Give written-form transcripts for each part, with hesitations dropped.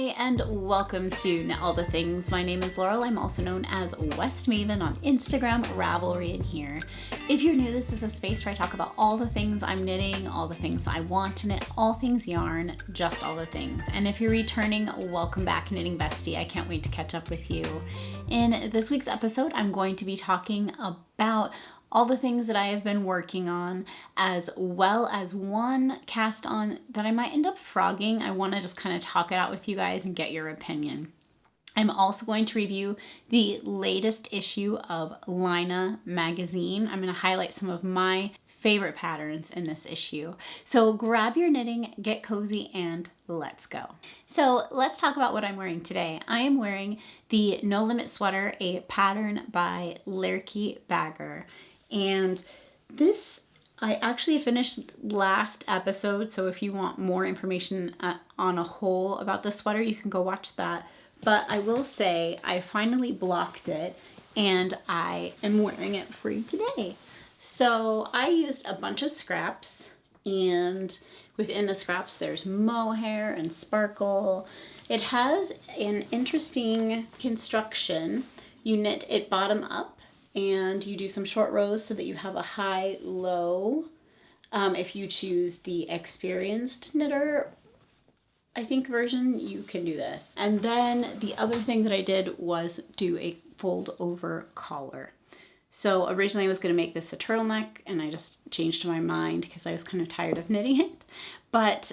Hi, and welcome to Knit All the Things. My name is Laurel. I'm also known as West Maven on Instagram, Ravelry in here. If you're new, this is a space where I talk about all the things I'm knitting, all the things I want to knit, all things yarn, just all the things. And if you're returning, welcome back, Knitting Bestie. I can't wait to catch up with you. In this week's episode, I'm going to be talking about all the things that I have been working on, as well as one cast on that I might end up frogging. I want to just kind of talk it out with you guys and get your opinion. I'm also going to review the latest issue of Laine magazine. I'm going to highlight some of my favorite patterns in this issue. So grab your knitting, get cozy, and let's go. So let's talk about what I'm wearing today. I am wearing the No Limit sweater, a pattern by Laerke Bagger. And this, I actually finished last episode, so if you want more information on a whole about this sweater, you can go watch that. But I will say I finally blocked it, and I am wearing it free today. So I used a bunch of scraps, and within the scraps there's mohair and sparkle. It has an interesting construction. You knit it bottom up, and you do some short rows so that you have a high-low. If you choose the experienced knitter, I think, version, you can do this. And then the other thing that I did was do a fold-over collar. So originally I was going to make this a turtleneck, and I just changed my mind because I was kind of tired of knitting it. But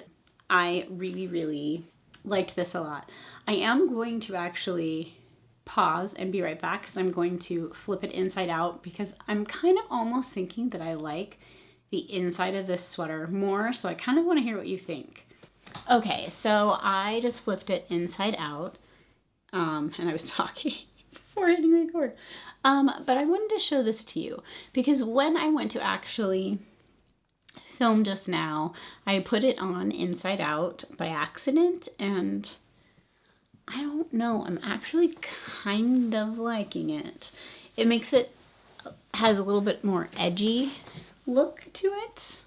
I really, really liked this a lot. I am going to actually pause and be right back because I'm going to flip it inside out, because I'm kind of almost thinking that I like the inside of this sweater more, so I kind of want to hear what you think. Okay, so I just flipped it inside out, and I was talking before hitting record, but I wanted to show this to you because when I went to actually film just now, I put it on inside out by accident, and I don't know, I'm actually kind of liking it. It makes it, has a little bit more edgy look to it.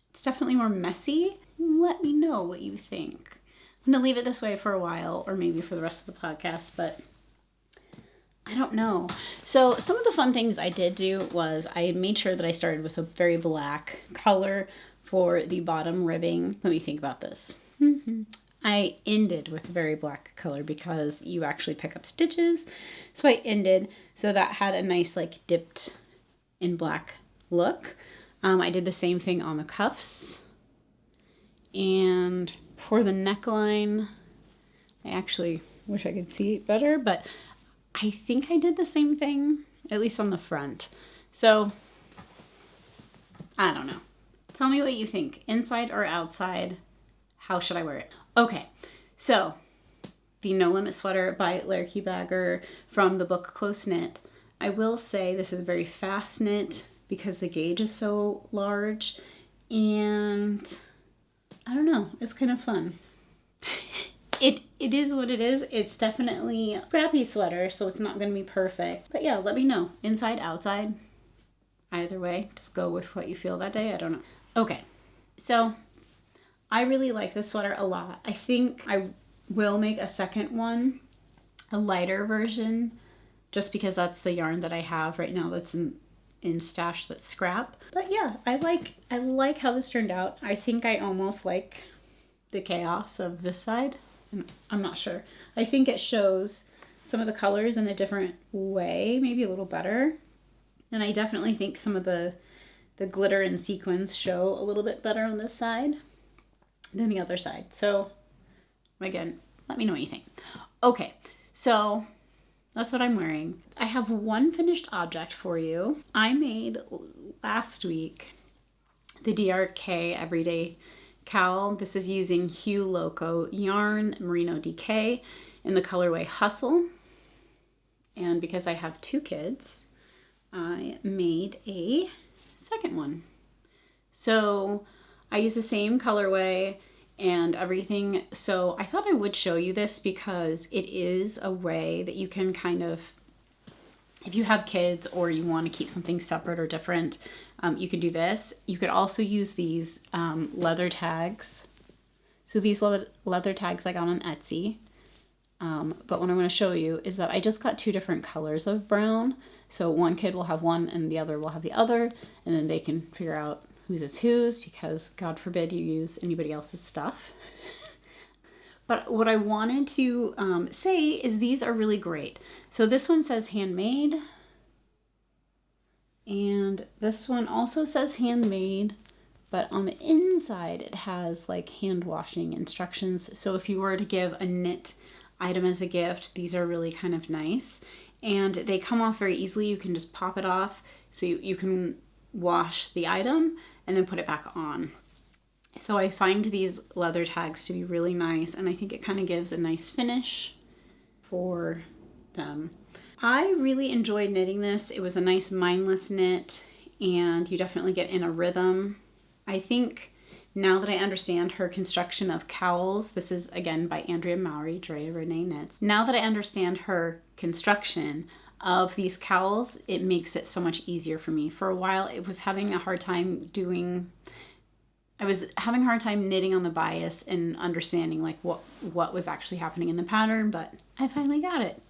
It's definitely more messy. Let me know what you think. I'm gonna leave it this way for a while, or maybe for the rest of the podcast, but I don't know. So some of the fun things I did do was I made sure that I started with a very black color for the bottom ribbing. Let me think about this. I ended with a very black color because you actually pick up stitches. So I ended so that had a nice like dipped in black look. I did the same thing on the cuffs. And for the neckline, I actually wish I could see it better, but I think I did the same thing, at least on the front. So I don't know. Tell me what you think, inside or outside. How should I wear it? Okay, so the No Limit sweater by Laerke Bagger from the book Close Knit. I will say this is a very fast knit because the gauge is so large, and I don't know, it's kind of fun. It is what it is. It's definitely a scrappy sweater, so it's not going to be perfect. But yeah, let me know. Inside, outside, either way. Just go with what you feel that day. I don't know. Okay, so I really like this sweater a lot. I think I will make a second one, a lighter version, just because that's the yarn that I have right now that's in stash that's scrap. But yeah, I like how this turned out. I think I almost like the chaos of this side. I'm not sure. I think it shows some of the colors in a different way, maybe a little better. And I definitely think some of the glitter and sequins show a little bit better on this side than the other side. So again, let me know what you think. Okay, so that's what I'm wearing. I have one finished object for you. I made last week the DRK Everyday Cowl. This is using Hue Loco yarn, merino DK in the colorway Hustle. And because I have two kids, I made a second one. So I use the same colorway and everything. So I thought I would show you this because it is a way that you can kind of, if you have kids or you want to keep something separate or different, you can do this. You could also use these leather tags. So these leather tags I got on Etsy. But what I'm going to show you is that I just got 2 different colors of brown. So one kid will have one and the other will have the other. And then they can figure out whose is whose, because God forbid you use anybody else's stuff. But what I wanted to say is these are really great. So this one says handmade. And this one also says handmade. But on the inside, it has like hand washing instructions. So if you were to give a knit item as a gift, these are really kind of nice. And they come off very easily. You can just pop it off. So you can wash the item and then put it back on. So I find these leather tags to be really nice. And I think it kind of gives a nice finish for them. I really enjoyed knitting this. It was a nice mindless knit and you definitely get in a rhythm. I think now that I understand her construction of cowls, this is again by Andrea Mowry, Drk Everday knits. Now that I understand her construction of these cowls, it makes it so much easier for me. For a while, I was having a hard time knitting on the bias and understanding like what was actually happening in the pattern, but I finally got it.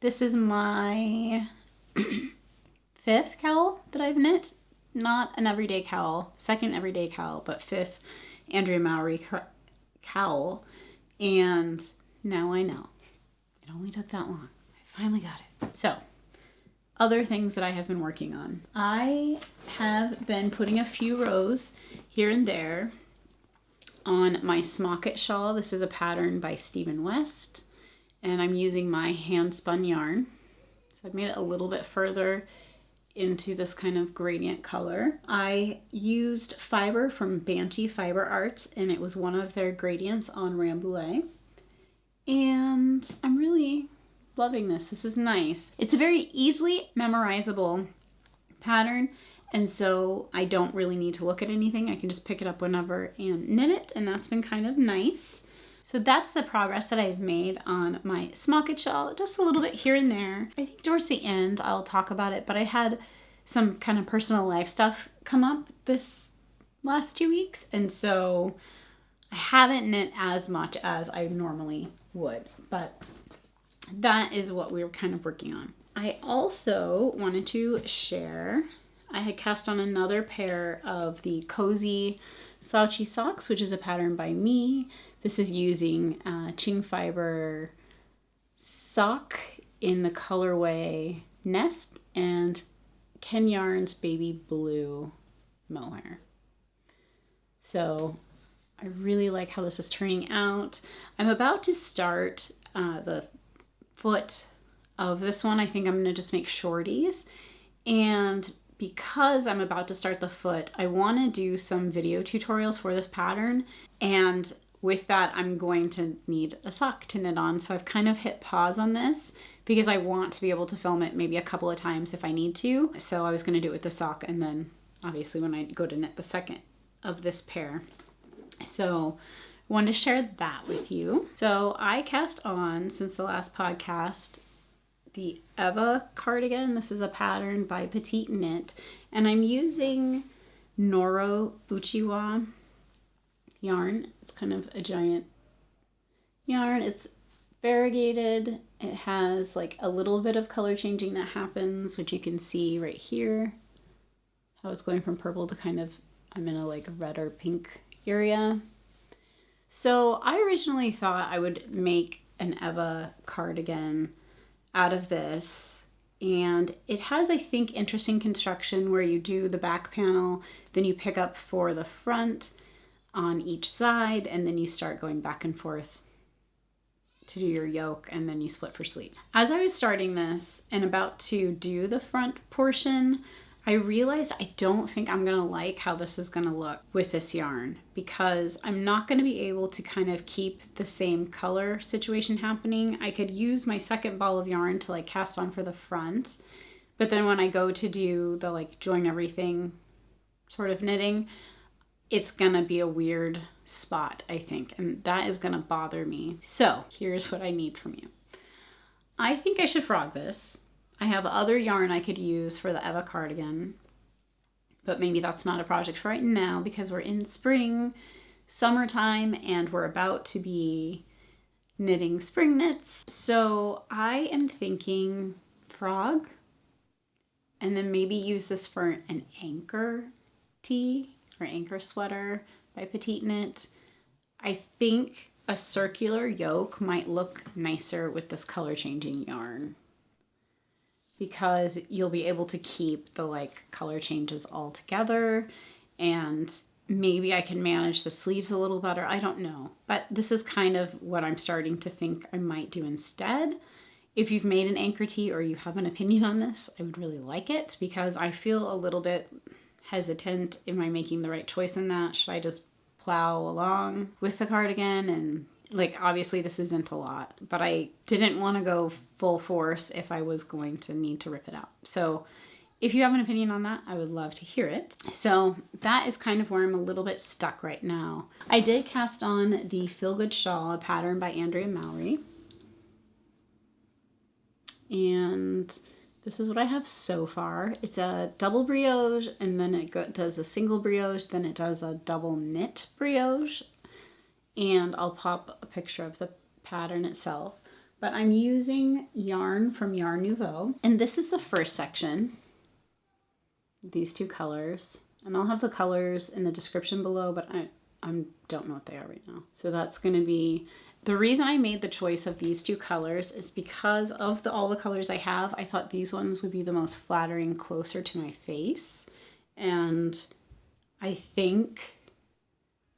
This is my 5th cowl that I've knit. Not an everyday cowl, 2nd everyday cowl, but 5th Andrea Mowry cowl. And now I know. It only took that long. I finally got it. So, other things that I have been working on. I have been putting a few rows here and there on my Smock shawl. This is a pattern by Stephen West. And I'm using my Handspun yarn. So I've made it a little bit further into this kind of gradient color. I used fiber from Banshee Fiber Arts, and it was one of their gradients on Rambouillet. And I'm really loving this. This is nice. It's a very easily memorizable pattern, and so I don't really need to look at anything. I can just pick it up whenever and knit it, and that's been kind of nice. So that's the progress that I've made on my Smock shawl, just a little bit here and there. I think towards the end I'll talk about it, but I had some kind of personal life stuff come up this last 2 weeks, and so I haven't knit as much as I normally would, but that is what we were kind of working on. I also wanted to share, I had cast on another pair of the Cozy Slouchy socks, which is a pattern by me. This is using Ching Fiber sock in the colorway Nest and Ken Yarn's Baby Blue mohair. So I really like how this is turning out. I'm about to start the foot of this one. I think I'm going to just make shorties. And because I'm about to start the foot, I want to do some video tutorials for this pattern. And with that, I'm going to need a sock to knit on. So I've kind of hit pause on this because I want to be able to film it maybe a couple of times if I need to. So I was going to do it with the sock, and then obviously when I go to knit the second of this pair. So I wanted to share that with you. So I cast on, since the last podcast, the Eva Cardigan. This is a pattern by Petite Knit, and I'm using Noro uchiwa yarn. It's kind of a giant yarn. It's variegated. It has like a little bit of color changing that happens, which you can see right here. How it's going from purple to kind of, I'm in a like red or pink area. So I originally thought I would make an Eva cardigan out of this, and it has, I think, interesting construction where you do the back panel, then you pick up for the front on each side, and then you start going back and forth to do your yoke, and then you split for sleeve. As I was starting this and about to do the front portion, I realized I don't think I'm gonna like how this is gonna look with this yarn, because I'm not gonna be able to kind of keep the same color situation happening. I could use my second ball of yarn to like cast on for the front, but then when I go to do the like join everything sort of knitting, it's gonna be a weird spot, I think, and that is gonna bother me. So here's what I need from you. I think I should frog this. I have other yarn I could use for the Eva cardigan, but maybe that's not a project for right now because we're in spring. summertime and we're about to be knitting spring knits. So I am thinking frog, and then maybe use this for an Anker tee or Anker sweater by petiteknit. I think a circular yoke might look nicer with this color changing yarn, because you'll be able to keep the like color changes all together, and maybe I can manage the sleeves a little better. I don't know, but this is kind of what I'm starting to think I might do instead. If you've made an Anker tee or you have an opinion on this, I would really like it, because I feel a little bit hesitant. Am I making the right choice in that? Should I just plow along with the cardigan? And like, obviously this isn't a lot, but I didn't want to go full force if I was going to need to rip it out. So if you have an opinion on that, I would love to hear it. So that is kind of where I'm a little bit stuck right now. I did cast on the Feel Good Shawl, a pattern by Andrea Mowry. And this is what I have so far. It's a double brioche, and then it does a single brioche, then it does a double knit brioche. And I'll pop a picture of the pattern itself. But I'm using yarn from Yarn Nouveau. And this is the first section, these two colors. And I'll have the colors in the description below, but I don't know what they are right now. So that's going to be... The reason I made the choice of these two colors is because of all the colors I have. I thought these ones would be the most flattering, closer to my face. And I think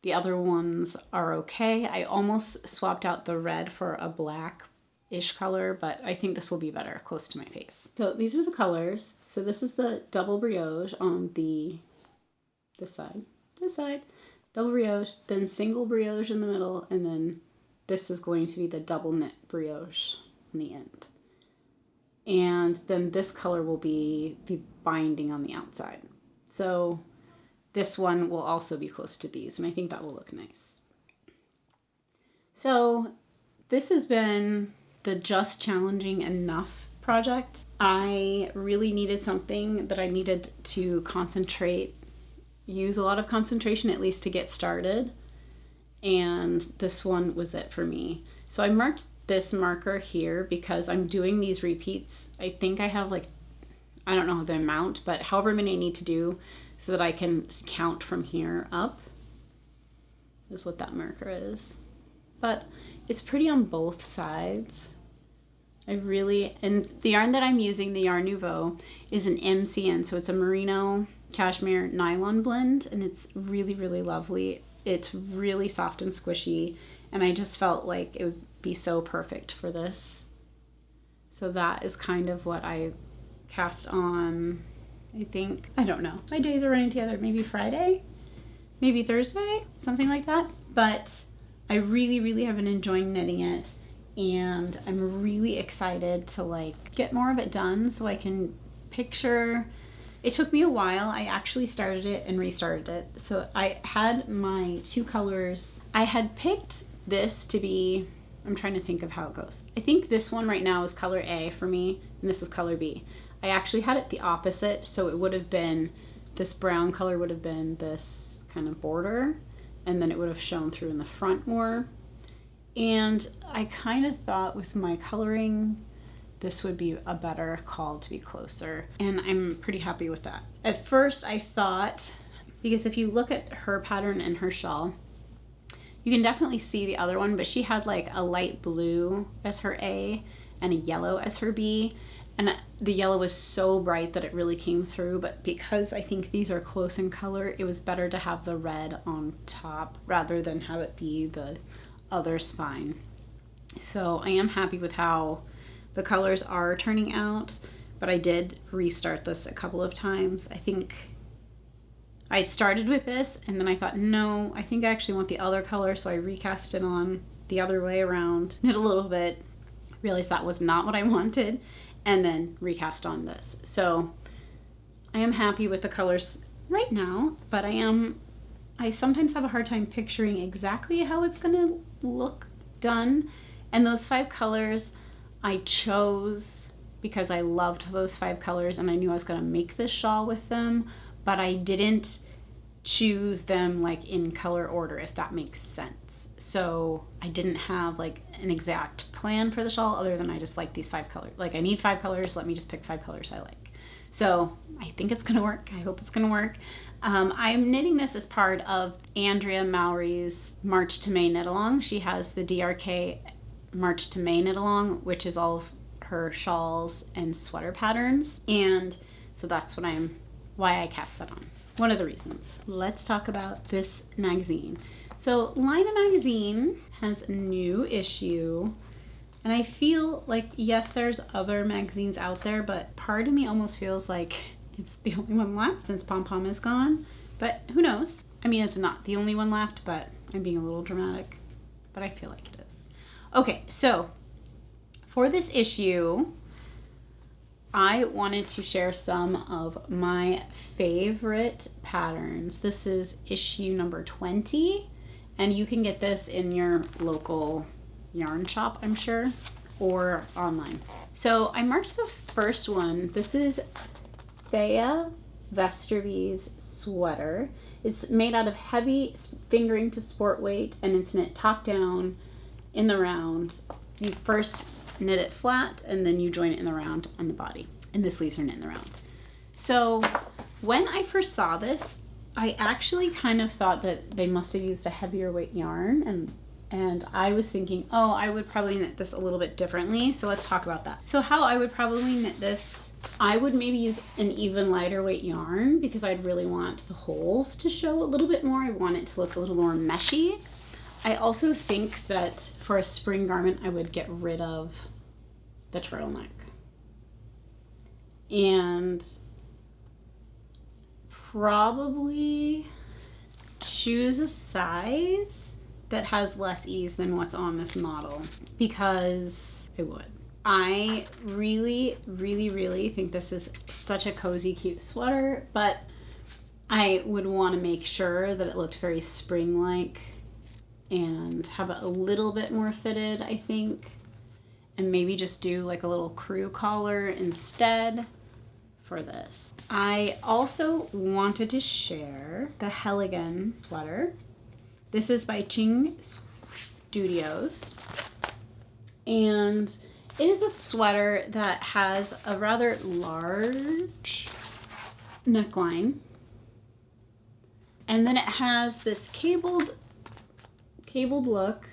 the other ones are okay. I almost swapped out the red for a black-ish color, but I think this will be better close to my face. So these are the colors. So this is the double brioche on this side, double brioche, then single brioche in the middle, and then this is going to be the double knit brioche on the end. And then this color will be the binding on the outside. So this one will also be close to these, and I think that will look nice. So this has been the Just Challenging Enough project. I really needed something that I needed to use a lot of concentration, at least to get started. And this one was it for me. So I marked this marker here because I'm doing these repeats. I think I have like, I don't know the amount, but however many I need to do so that I can count from here up is what that marker is. But it's pretty on both sides. And the yarn that I'm using, the Yarn Nouveau, is an MCN, so it's a merino cashmere nylon blend, and it's really, really lovely. It's really soft and squishy, and I just felt like it would be so perfect for this. So that is kind of what I cast on, I think. I don't know. My days are running together. Maybe Friday? Maybe Thursday? Something like that. But I really, really have been enjoying knitting it, and I'm really excited to like get more of it done so I can picture. It took me a while. I actually started it and restarted it. So I had my two colors. I had picked this to be, I'm trying to think of how it goes. I think this one right now is color A for me, and this is color B. I actually had it the opposite, so it would have been, this brown color would have been this kind of border, and then it would have shown through in the front more. And I kind of thought with my coloring, this would be a better call to be closer, and I'm pretty happy with that. At first I thought, because if you look at her pattern and her shawl, you can definitely see the other one, but she had like a light blue as her A and a yellow as her B, and the yellow was so bright that it really came through. But because I think these are close in color, it was better to have the red on top rather than have it be the other spine. So I am happy with how the colors are turning out, but I did restart this a couple of times. I think I started with this, and then I thought, no, I think I actually want the other color, so I recast it on the other way around, knit a little bit, realized that was not what I wanted, and then recast on this. So I am happy with the colors right now, but I sometimes have a hard time picturing exactly how it's gonna look done. And those 5 colors I chose because I loved those 5 colors and I knew I was gonna make this shawl with them, but I didn't choose them like in color order, if that makes sense. So I didn't have like an exact plan for the shawl other than I just like these 5 colors. Like I need 5 colors, let me just pick 5 colors I like. So I think it's gonna work. I hope it's gonna work. I'm knitting this as part of Andrea Mowry's March to May knit along. She has the DRK March to May knit along, which is all of her shawls and sweater patterns. And so that's why I cast that on. One of the reasons. Let's talk about this magazine. So Laine magazine has a new issue, and I feel like, yes, there's other magazines out there, but part of me almost feels like it's the only one left since Pom Pom is gone, but who knows? I mean, it's not the only one left, but I'm being a little dramatic, but I feel like it is. Okay, so for this issue, I wanted to share some of my favorite patterns. This is issue number 20, and you can get this in your local yarn shop, I'm sure, or online. So I marked the first one. This is Thea Vesterby's sweater. It's made out of heavy fingering to sport weight, and it's knit top down in the round. You first knit it flat and then you join it in the round on the body, and the sleeves are knit in the round. So when I first saw this, I actually kind of thought that they must have used a heavier weight yarn, and I was thinking, oh, I would probably knit this a little bit differently. So let's talk about that. So how I would probably knit this, I would maybe use an even lighter weight yarn because I'd really want the holes to show a little bit more. I want it to look a little more meshy. I also think that for a spring garment, I would get rid of the turtleneck and probably choose a size that has less ease than what's on this model, because I would. I really, really, really think this is such a cozy, cute sweater, but I would want to make sure that it looked very spring-like and have it a little bit more fitted, I think, and maybe just do like a little crew collar instead for this. I also wanted to share the Helligan sweater. This is by Ching Studios, and it is a sweater that has a rather large neckline, and then it has this cabled look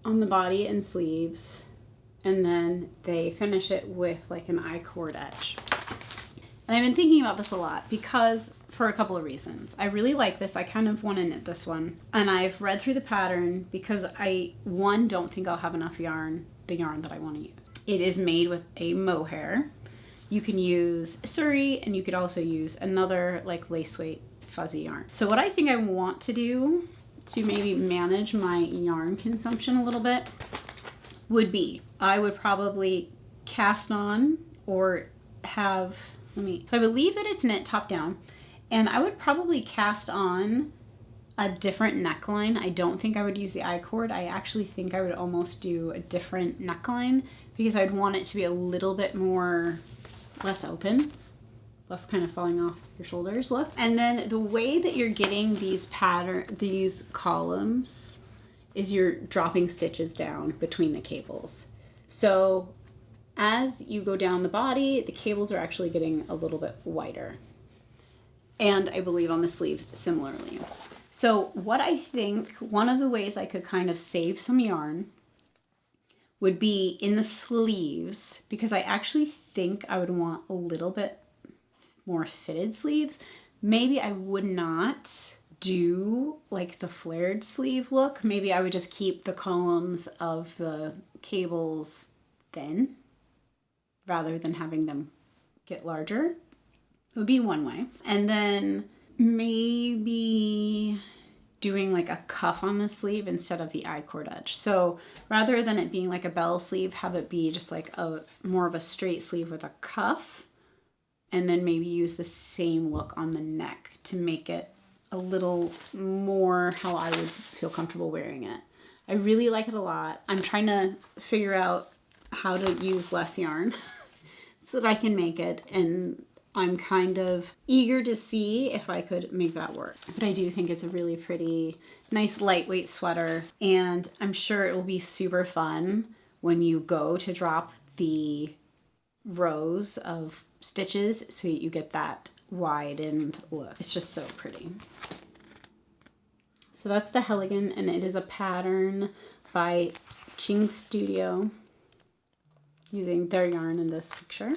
on the body and sleeves, and then they finish it with like an I-cord edge. And I've been thinking about this a lot because for a couple of reasons. I really like this. I kind of want to knit this one, and I've read through the pattern because I, one, don't think I'll have enough yarn, the yarn that I want to use. It is made with a mohair. You can use suri, and you could also use another like lace weight fuzzy yarn. So what I think I want to do to maybe manage my yarn consumption a little bit would be, I would probably cast on or have, so I believe that it's knit top down, and I would probably cast on a different neckline. I don't think I would use the I-cord. I actually think I would almost do a different neckline because I'd want it to be a little bit more, less open, less kind of falling off your shoulders look. And then the way that you're getting these these columns is you're dropping stitches down between the cables. So as you go down the body, the cables are actually getting a little bit wider. And I believe on the sleeves similarly. So what I think, one of the ways I could kind of save some yarn would be in the sleeves, because I actually think I would want a little bit more fitted sleeves. Maybe I would not do like the flared sleeve look. Maybe I would just keep the columns of the cables thin rather than having them get larger. It would be one way. And then maybe doing like a cuff on the sleeve instead of the I-cord edge. So rather than it being like a bell sleeve, have it be just like a more of a straight sleeve with a cuff, and then maybe use the same look on the neck to make it a little more how I would feel comfortable wearing it. I really like it a lot. I'm trying to figure out how to use less yarn so that I can make it, and I'm kind of eager to see if I could make that work. But I do think it's a really pretty, nice lightweight sweater, and I'm sure it will be super fun when you go to drop the rows of stitches so you get that widened look. It's just so pretty. So that's the Helligan, and it is a pattern by Ching Studio using their yarn in this picture.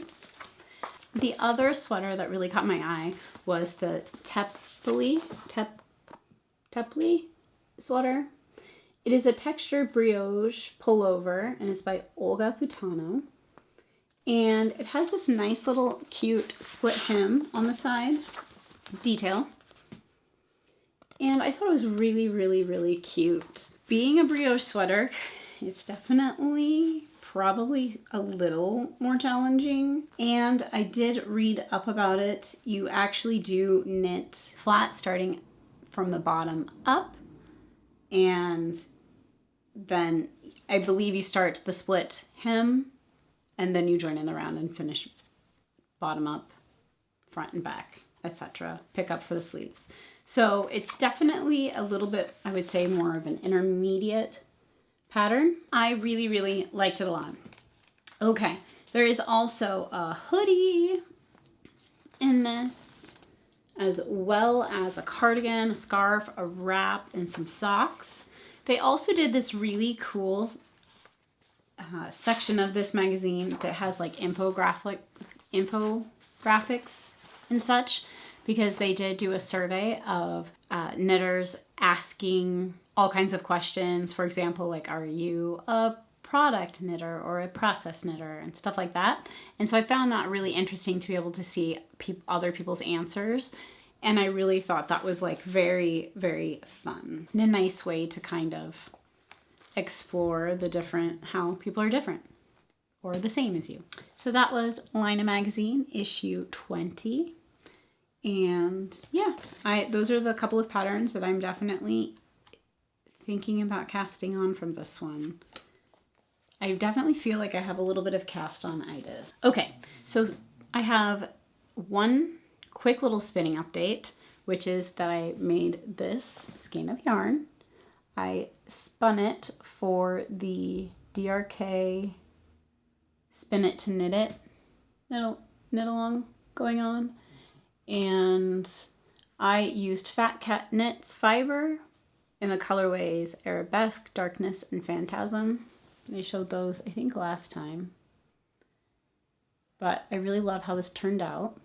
The other sweater that really caught my eye was the Tepley sweater. It is a textured brioche pullover, and it's by Olga Putano. And it has this nice little cute split hem on the side detail. And I thought it was really, really, really cute. Being a brioche sweater, it's definitely probably a little more challenging. And I did read up about it. You actually do knit flat starting from the bottom up. And then I believe you start the split hem and then you join in the round and finish bottom up, front and back, etc. Pick up for the sleeves. So it's definitely a little bit, I would say, more of an intermediate pattern. I really, really liked it a lot. Okay, there is also a hoodie in this, as well as a cardigan, a scarf, a wrap, and some socks. They also did this really cool section of this magazine that has like infographics and such, because they did do a survey of knitters asking all kinds of questions. For example, like, are you a product knitter or a process knitter and stuff like that. And so I found that really interesting to be able to see other people's answers. And I really thought that was like very, very fun and a nice way to kind of explore the different, how people are different or the same as you. So that was Laine magazine issue 20. And yeah, those are the couple of patterns that I'm definitely thinking about casting on from this one. I definitely feel like I have a little bit of cast on-itis. Okay, so I have one quick little spinning update, which is that I made this skein of yarn. I spun it for the DRK Spin It to Knit It knit along going on. And I used Fat Cat Knits fiber in the colorways Arabesque, Darkness, and Phantasm. I showed those, I think, last time. But I really love how this turned out.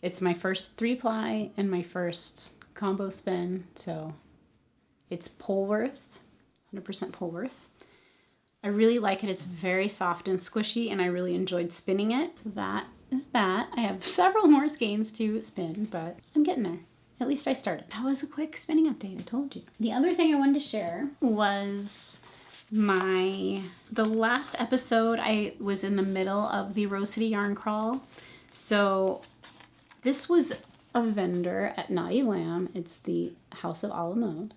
It's my first 3-ply and my first combo spin, so it's Polworth, 100% Polworth. I really like it. It's very soft and squishy, and I really enjoyed spinning it. So that is that. I have several more skeins to spin, but I'm getting there. At least I started. That was a quick spinning update, I told you. The other thing I wanted to share was the last episode. I was in the middle of the Rose City Yarn Crawl. So this was a vendor at Naughty Lamb. It's the House of a la Mode,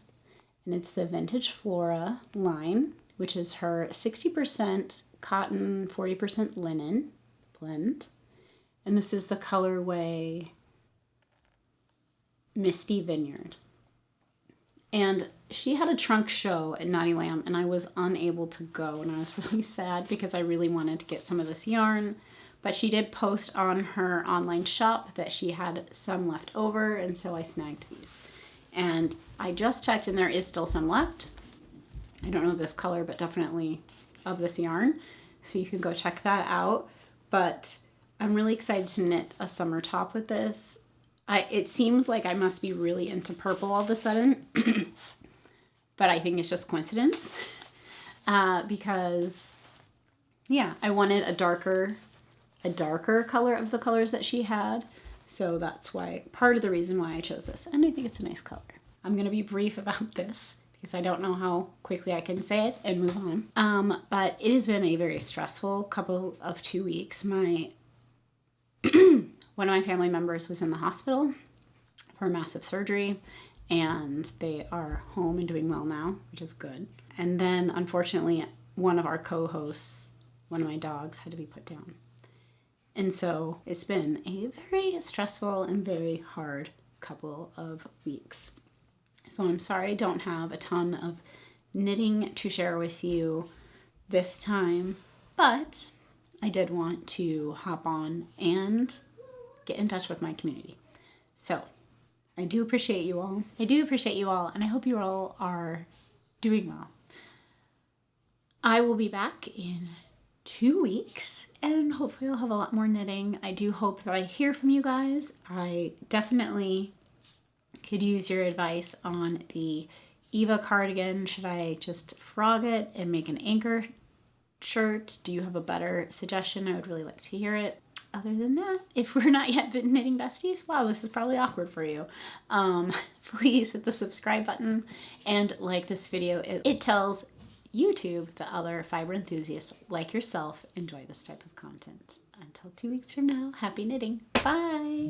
and it's the Vintage Flora line, which is her 60% cotton, 40% linen blend. And this is the colorway Misty Vineyard. And she had a trunk show at Naughty Lamb, and I was unable to go, and I was really sad because I really wanted to get some of this yarn. But she did post on her online shop that she had some left over, and so I snagged these. And I just checked, and there is still some left. I don't know this color, but definitely of this yarn. So you can go check that out. But I'm really excited to knit a summer top with this. It seems like I must be really into purple all of a sudden. But I think it's just coincidence. Because, yeah, I wanted a darker color of the colors that she had. So that's why, part of the reason why I chose this. And I think it's a nice color. I'm going to be brief about this because I don't know how quickly I can say it and move on. But it has been a very stressful couple of 2 weeks. One of my family members was in the hospital for a massive surgery, and they are home and doing well now, which is good. And then, unfortunately, one of our co-hosts, one of my dogs, had to be put down. And so it's been a very stressful and very hard couple of weeks. So I'm sorry I don't have a ton of knitting to share with you this time, but I did want to hop on and get in touch with my community. So I do appreciate you all. I do appreciate you all, and I hope you all are doing well. I will be back in 2 weeks, and hopefully I'll have a lot more knitting. I do hope that I hear from you guys. I definitely could use your advice on the Eva cardigan. Should I just frog it and make an Anker shirt? Do you have a better suggestion? I would really like to hear it. Other than that, if we're not yet knitting besties, wow, this is probably awkward for you. Please hit the subscribe button and like this video. It tells YouTube that other fiber enthusiasts like yourself enjoy this type of content. Until 2 weeks from now, happy knitting. Bye!